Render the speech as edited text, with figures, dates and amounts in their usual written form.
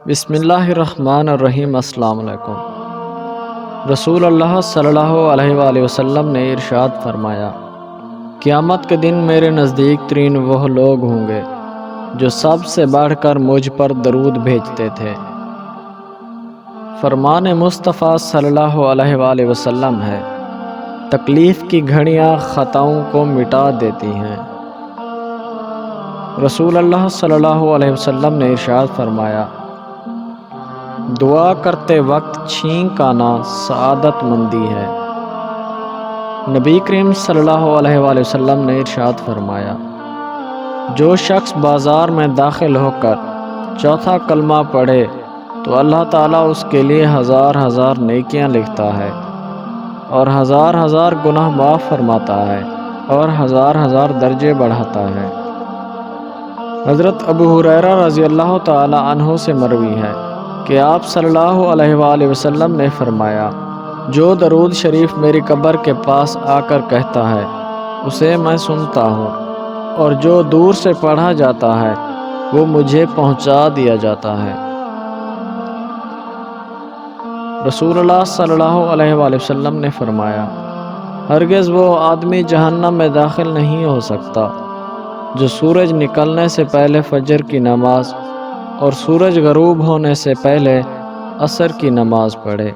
بسم اللہ الرحمن الرحیم۔ السلام علیکم۔ رسول اللہ صلی اللہ علیہ وآلہ وسلم نے ارشاد فرمایا، قیامت کے دن میرے نزدیک ترین وہ لوگ ہوں گے جو سب سے بڑھ کر مجھ پر درود بھیجتے تھے۔ فرمان مصطفیٰ صلی اللہ علیہ وآلہ وسلم ہے، تکلیف کی گھڑیاں خطاؤں کو مٹا دیتی ہیں۔ رسول اللہ صلی اللہ علیہ وسلم نے ارشاد فرمایا، دعا کرتے وقت چھینک آنا سعادت مندی ہے۔ نبی کریم صلی اللہ علیہ وآلہ وسلم نے ارشاد فرمایا، جو شخص بازار میں داخل ہو کر چوتھا کلمہ پڑھے تو اللہ تعالیٰ اس کے لیے ہزار ہزار نیکیاں لکھتا ہے اور ہزار ہزار گناہ معاف فرماتا ہے اور ہزار ہزار درجے بڑھاتا ہے۔ حضرت ابو ہریرہ رضی اللہ تعالی عنہ سے مروی ہے کہ آپ صلی اللہ علیہ وآلہ وسلم نے فرمایا، جو درود شریف میری قبر کے پاس آ کر کہتا ہے اسے میں سنتا ہوں، اور جو دور سے پڑھا جاتا ہے وہ مجھے پہنچا دیا جاتا ہے۔ رسول اللہ صلی اللہ علیہ وآلہ وسلم نے فرمایا، ہرگز وہ آدمی جہنم میں داخل نہیں ہو سکتا جو سورج نکلنے سے پہلے فجر کی نماز اور سورج غروب ہونے سے پہلے عصر کی نماز پڑھے۔